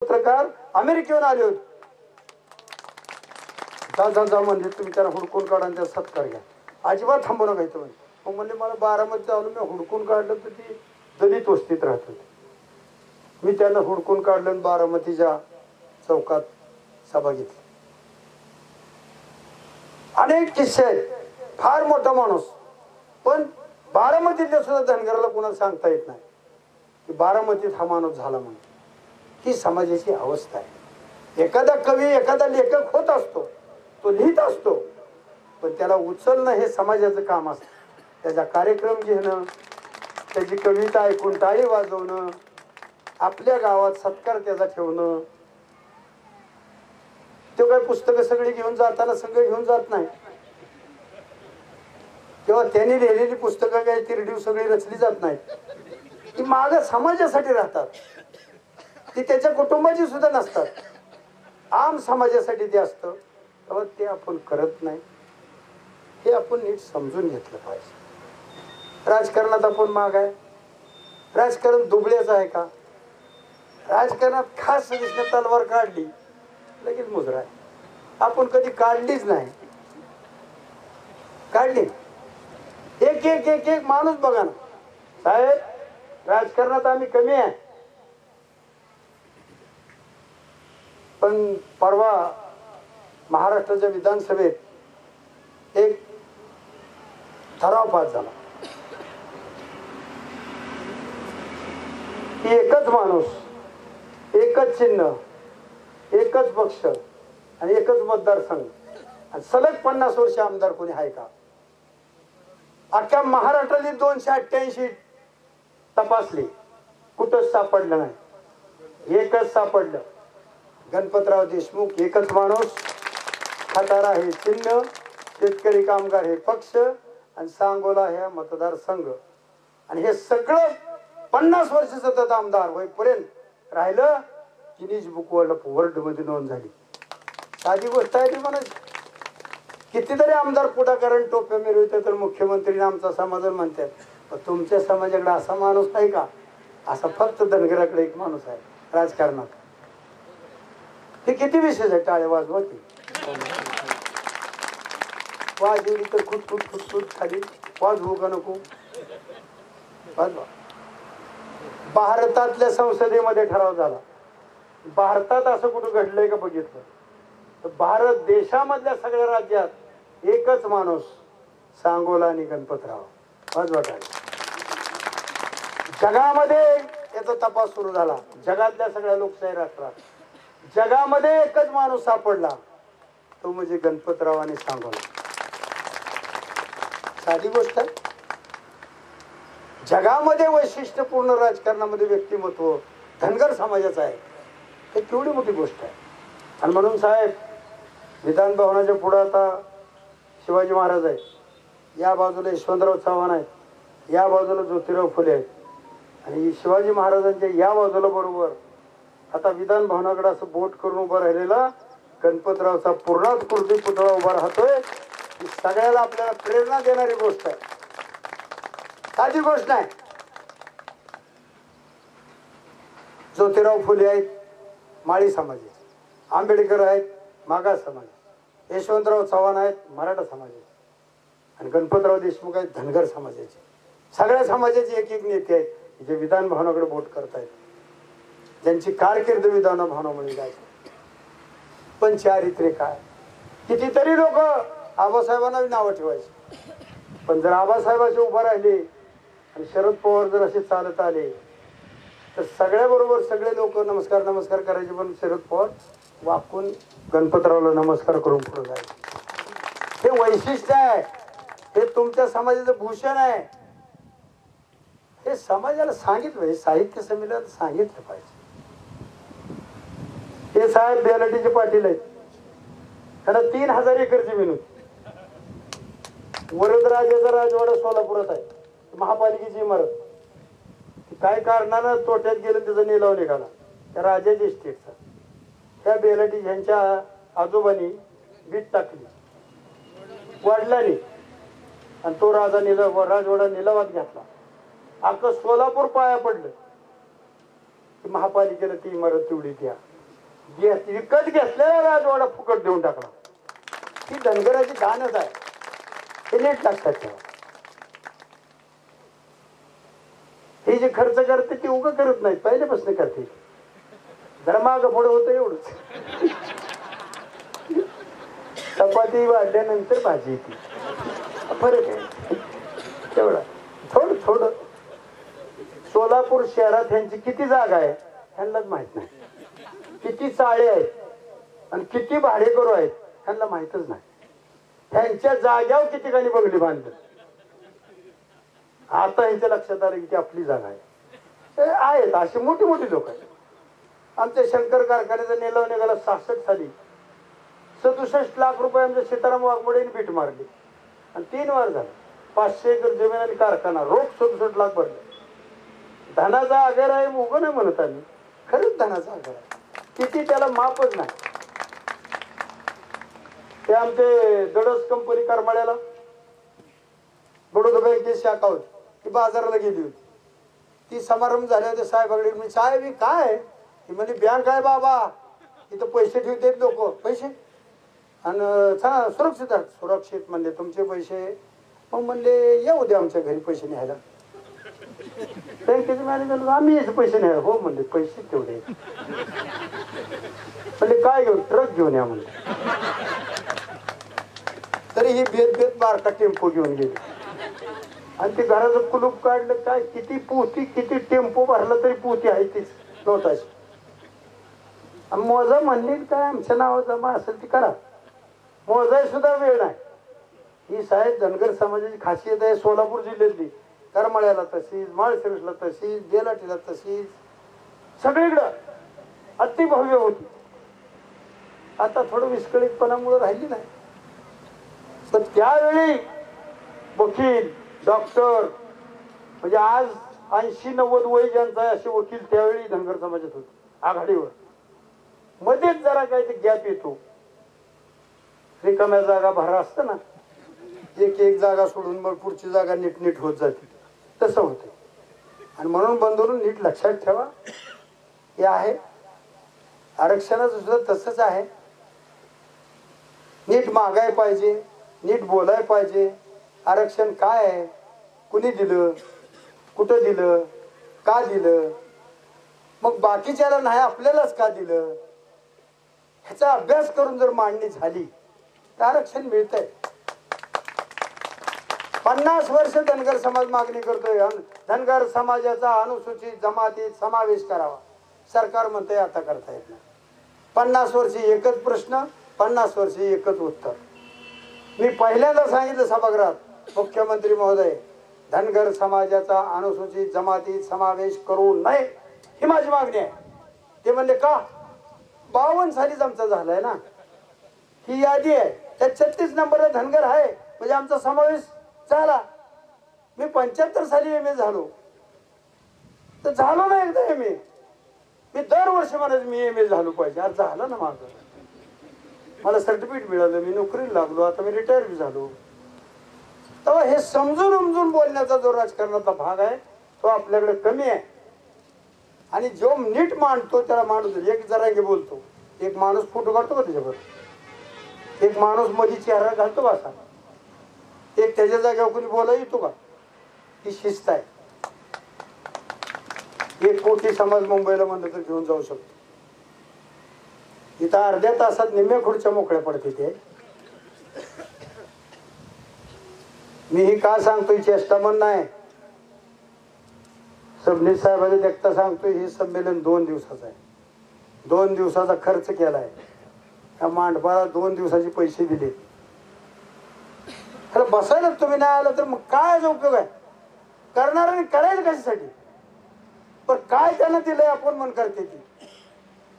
पत्रकार अमेरिकेहून आले होते. जा म्हणजे तुम्ही त्याला हुडकून काढा आणि त्याचा सत्कार घ्या, अजिबात थांबू नका इथं म्हणजे. मग म्हणले मला बारामतीत आलो, मी हुडकून काढलं तर ती दलित वस्तीत राहत होती. मी त्यांना हुडकून काढलं आणि बारामतीच्या चौकात सभा घेतली. अनेक किस्से आहेत. फार मोठा माणूस, पण बारामतीतल्या सुद्धा धनगराला कोणाला सांगता येत नाही की बारामतीत हा माणूस झाला म्हणून. ही समाजाची अवस्था आहे. एखादा कवी, एखादा लेखक होत असतो, तो लिहित असतो, पण त्याला उचलणं हे समाजाचं काम असतं. त्याचा कार्यक्रम घेणं, त्याची कविता ऐकून टाळी वाजवणं, आपल्या गावात सत्कार त्याचा ठेवणं. तो काही पुस्तकं सगळी घेऊन जाताना सगळं घेऊन जात नाही, तेव्हा त्यांनी लिहिलेली पुस्तकं काही तिरडीव सगळी रचली जात नाहीत. ती माग समाजासाठी राहतात, ती त्याच्या कुटुंबाची सुद्धा नसतात, आम समाजासाठी ते असतं. तेव्हा ते आपण करत नाही, हे आपण नीट समजून घेतलं पाहिजे. राजकारणात आपण माग आहे. राजकारण दुबळ्याचं आहे का? राजकारणात खास दिसणं तलवार काढली लगेच मुजरा आहे. आपण कधी काढलीच नाही. काढली एक एक एक एक माणूस बघा ना साहेब, राजकारणात आम्ही कमी आहे. पण परवा महाराष्ट्राच्या विधानसभेत एक ठराव पास झाला की एकच माणूस, एकच चिन्ह, एकच पक्ष आणि एकच मतदारसंघ, आणि सलग 50 वर्ष आमदार कोणी आहे का? अख्ख्या महाराष्ट्रातली 288 तपासली, कुठंच सापडलं नाही. एकच सापडलं, गणपतराव देशमुख. एकच माणूस, खटारा हे चिन्ह, शेतकरी कामगार हे पक्ष आणि सांगोला हे मतदारसंघ. आणि हे सगळं 50 वर्ष सतत आमदार होईपर्यंत राहिलं. गिनीज बुक वर्ल्ड मध्ये नोंद झाली. साधी गोष्ट आहे ती म्हणायची. कितीतरी आमदार पुढाकारण टोप्या मिरवते तर मुख्यमंत्रीने आमचा समाधान म्हणतात. तुमच्या समाजाकडे असा माणूस नाही का? असा फक्त धनगराकडे एक माणूस आहे राजकारणात. हे किती विशेष आहे. टाळे वाजवती वाजवली तर खुट खुट खुट खुट खाली वाजवू का नको? वाजवा. भारतातल्या संसदेमध्ये ठराव झाला. भारतात असं कुठं घडलंय का बघितलं तर भारत देशामधल्या सगळ्या राज्यात एकच माणूस, सांगोला आणि गणपतराव. वाजवा टाळे. जगामध्ये याचा तपास सुरू झाला. जगातल्या सगळ्या लोकशाही राष्ट्रात जगामध्ये एकच माणूस सापडला, तो म्हणजे गणपतराव आणि सांगोला. साधी गोष्ट आहे. जगामध्ये वैशिष्ट्यपूर्ण राजकारणामध्ये व्यक्तिमत्व धनगर समाजाचं आहे. हे केवढी मोठी गोष्ट आहे. आणि म्हणून साहेब, विधान भवनाच्या पुढे आता शिवाजी महाराज आहेत, या बाजूला यशवंतराव चव्हाण आहेत, या बाजूला ज्योतिराव फुले आहेत, आणि शिवाजी महाराजांच्या या बाजूला बरोबर आता विधान भवनाकडे असं बोट करून उभा राहिलेला गणपतरावचा पूर्णात कृती पुतळा उभा राहतोय. ही सगळ्याला आपल्याला प्रेरणा देणारी गोष्ट आहे. साधी गोष्ट नाही. ज्योतिराव फुले आहेत माळी समाजाचे, आंबेडकर आहेत मागास समाज, यशवंतराव चव्हाण आहेत मराठा समाजाचे, आणि गणपतराव देशमुख आहेत धनगर समाजाचे. सगळ्या समाजाचे एक एक नेते आहेत जे विधान भवनाकडे बोट करतायत, ज्यांची कारकीर्द विधान भवनामुळे जायची. पण चारित्र्य काय? कितीतरी लोक आबासाहेबांना नावं ठेवायची, पण जर आबासाहेबाचे उभं राहिले आणि शरद पवार जर असे चालत आले तर सगळ्या बरोबर सगळे लोक नमस्कार नमस्कार करायचे, पण शरद पवार वाकून गणपतरावला नमस्कार करून पुढे जायचे. हे वैशिष्ट्य आहे. हे तुमच्या समाजाचं भूषण आहे. हे समाजाला सांगितलं, हे साहित्य संमेलनात सांगितलं पाहिजे. हे साहेब बेलाटीचे पाटील आहेत, त्यांना 3000 एकर जमीन होती. वरदराजाचा राजवाडा सोलापुरात आहे, महापालिकेची इमारत. काय कारणानं तोट्यात गेलं, त्याचा निलाव निघाला त्या राजाच्या इस्टेटचा. त्या बेलाटी यांच्या आजोबांनी वीट टाकली वडिलांनी, आणि तो राजवाडा निलावात घेतला. अख्खं सोलापूर पाया पडलं. महापालिकेला ती इमारत तेवढी द्या. विकत घेतलेला राजवाडा फुकट देऊन टाकला. ही धनगराची दानच आहे, हे नीट लक्षात ठेवा. हे जे खर्च करते ते उगं करत नाहीत, पहिल्यापासून करते. जरा मागं पुढे होतं एवढंच. चपाती वाढल्यानंतर भाजी येते, फरक आहे तेवढा. थोडं थोडं सोलापूर शहरात ह्यांची किती जागा आहे ह्यांनाच माहित नाही. किती चाळे आहेत आणि किती भाडेकरू आहेत ह्यांना माहितच नाही. ह्यांच्या जाग्यावर किती ठिकाणी बंगली बांधतात. आता ह्यांच्या लक्षात आलं की ती आपली जागा आहे. आहेत अशी मोठी मोठी लोक आहेत. आमच्या शंकर कारखान्याचा निलाव निघाला 66 साली. 67 लाख रुपये आमच्या सीताराम वाघमोडेने भीट मारली आणि 3 वार झाला. 500 एकर जमीन आणि कारखाना, रोख 67 लाख भरले. धनाचा आगर आहे उगं नाही म्हणत आम्ही, खरंच धनाचा आगर आहे. किती त्याला मापच नाही. ते आमचे दडस कंपनी करमाळ्याला बडोदा बँकेची शाखा होती, ती बाजाराला गेली होती. ती समारंभ झाले होते साहेबाकडे. मी साहेब ही काय? ती म्हणजे बँक आहे बाबा, इथं पैसे ठेवतात लोक. पैसे आणि सुरक्षित आहेत. सुरक्षित म्हणले तुमचे पैसे. मग म्हणले येऊ दे आमच्या घरी पैसे न्यायला. बँकेचे मॅनेजर आम्ही याचे पैसे न्यायला. हो म्हणले पैसे तेवढे. म्हणले काय घेऊन? ट्रक घेऊन या म्हणले. तरी ही भेद बारका टेम्पो घेऊन गेली आणि ते घराचं कुलूप काढलं. काय किती पोती, किती टेम्पो भरला तरी पोती आहे तीच नोटाची. मोजा म्हणली काय आमच्या नावावर जमा असेल ती करा. मोजाय सुद्धा वेळ नाही. ही साहेब धनगर समाजाची खासियत आहे. सोलापूर जिल्ह्यातली. करमाळ्याला तशीच, माळशिरसला तशीच, बेलाटीला तशीच, सगळीकडं अतिभव्य होती. आता थोडं विस्कळीतपणामुळे राहिली नाही. पण त्यावेळी वकील, डॉक्टर, म्हणजे आज 80-90 वय ज्यांचा आहे असे वकील त्यावेळी धनगर समाजात होते आघाडीवर. मध्येच जरा काही ते गॅप येतो. रिकाम्या जागा भरा असतं ना, एक जागा सोडून मग पुढची जागा नीट होत जाते, तसं होते. आणि म्हणून बंधूंनो नीट लक्षात ठेवा, हे आहे आरक्षणाचं सुद्धा तसंच आहे. नीट मागाय पाहिजे, नीट बोलाय पाहिजे. आरक्षण काय आहे, कुणी दिलं, कुठं दिलं, का दिलं, मग बाकीच्याला नाही आपल्यालाच का दिलं, ह्याचा अभ्यास करून जर मांडणी झाली तर आरक्षण मिळतंय. 50 वर्ष धनगर समाज मागणी करतोय धनगर समाजाचा अनुसूचित जमातीत समावेश करावा. सरकार म्हणतंय आता करता येत नाही. 50 वर्षी एकच प्रश्न, 50 वर्षी एकच उत्तर. मी पहिल्यांदा सांगितलं सभागृहात, मुख्यमंत्री महोदय धनगर समाजाचा अनुसूचित जमातीत समावेश करू नये ही माझी मागणी आहे. ते म्हणले का? 52 सालीच आमचा झालाय ना, ही यादी आहे त्यात 36 नंबरला धनगर आहे म्हणजे आमचा समावेश झाला. मी 75 साली एम ए झालो तर झालो ना एकदा एम ए. मी दरवर्षी म्हणत मी एम ए झालो पाहिजे. आज झालं ना माझं, मला सर्टिफिकेट मिळालं, मी नोकरीला लागलो, आता मी रिटायर बी झालो. तेव्हा हे समजून उमजून बोलण्याचा जो राजकारणाचा भाग आहे तो आपल्याकडे कमी आहे. आणि जो नीट मांडतो त्याला माणूस, एक जरांगे बोलतो, एक माणूस फोटो काढतो का त्याच्यावर, एक माणूस मध्ये चेहरा घालतो का असा, एक त्याच्या जागेवर कोणी बोला येतो का? ही शिस्त आहे. 1 कोटी समाज मुंबईला म्हणलं तर घेऊन जाऊ शकतो. इथं अर्ध्या तासात निम्म्या खुर्च्या मोकळ्या पडते. ते मी ही का सांगतोय, चेष्टा म्हण नाही. सबनीस साहेबांनी देखता सांगतोय, हे संमेलन 2 दिवसाचं आहे. 2 दिवसाचा खर्च केलाय. या मांडपाला 2 दिवसाचे पैसे दिले. खरं बसायला तुम्ही नाही आलं तर मग काय उपयोग आहे? करणाऱ्याने करायचं कशासाठी? पण काय त्यानं दिलंय आपण म्हण करते ती,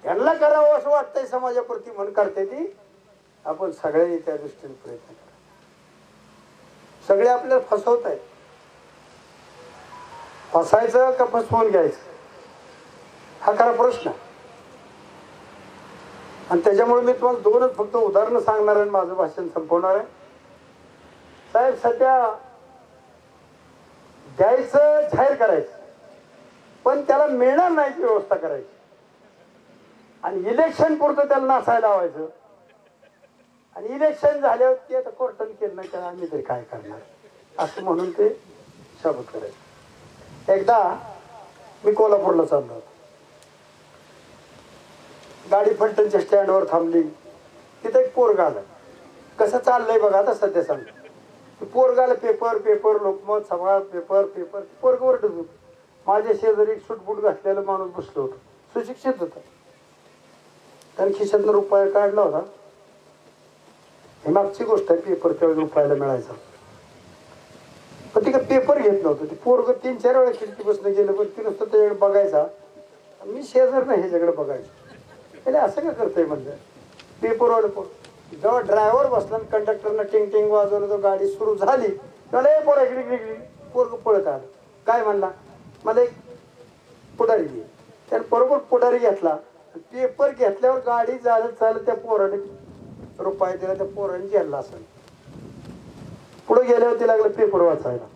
त्यांना करावं असं वाटतंय समाजाप्रती म्हण करते ती. आपण सगळे त्या दृष्टीने प्रयत्न करा. सगळे आपल्याला फसवत आहेत. फसायचं का फसवून घ्यायचं हा खरा प्रश्न. आणि त्याच्यामुळे मी तुम्हाला 2च फक्त उदाहरणं सांगणार आहे, माझं भाषण संपवणार आहे. साहेब, सध्या द्यायचं जाहीर करायचं पण त्याला मिळणार नाही व्यवस्था करायची. आणि इलेक्शन पुरतं त्याला नाचायला लावायचं आणि इलेक्शन झाल्यावर ते आता कोर्टन केलं नाही त्याला आम्ही तरी काय करणार असं म्हणून ते शब्द करायचं. एकदा मी कोल्हापूरला चाललो होतो. गाडी फलटणच्या स्टँडवर थांबली. तिथं एक पोरगा आला. कसं चाललंय बघा आता सध्या सांगतो. पोरगाला पेपर पेपर लोकमत समाज पेपर पेपर पोरग ओरडत होतं. माझ्या शेजारी एक सुटबूट घातलेला माणूस बसलो होतो. सुशिक्षित होता. त्याने खिशातनं रुपया काढला होता. ही मागची गोष्ट आहे. पेपर त्यावेळेस रुपयाला मिळायचा. पण ती काय पेपर घेत नव्हतं. ती पोरग 3-4 वेळा खिडकी बसणं गेलं पण ती नुसतं त्याच्याकडे बघायचा. मी शेजार नाही ह्याच्याकडे बघायचो. त्याने असं का करतोय म्हणलं. पेपरवाले जेव्हा ड्रायव्हर बसला कंडक्टरनं टिंग टिंग वाजवलं तर गाडी सुरू झाली त्याला पोरा इकडे पोरग पळत आलं. काय म्हणला मला एक पुढारी घे. त्याने बरोबर पुढारी घेतला. पेपर घेतल्यावर गाडी चालत चालत त्या पोराने रुपये दिला. त्या पोराने झेलला असेल. पुढे गेल्यावर ती लागलं पेपर वाचायला.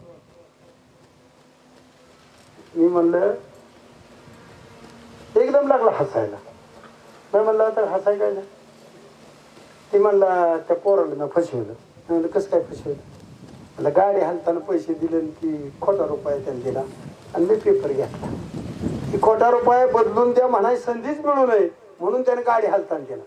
मी म्हणलं एकदम लागला हसायला. मी म्हणलं आता हसाय काय नाही. ती म्हणला त्या पोराला ना फसवलं. म्हणलं कसं काय फसवलं. मला गाडी हालताना पैसे दिले ती खोटा रुपया त्याने दिला आणि मी पेपर घेतला. ती खोटा रुपया बदलून द्या म्हणाय संधीच मिळू नये म्हणून त्याने गाडी हालताना केला.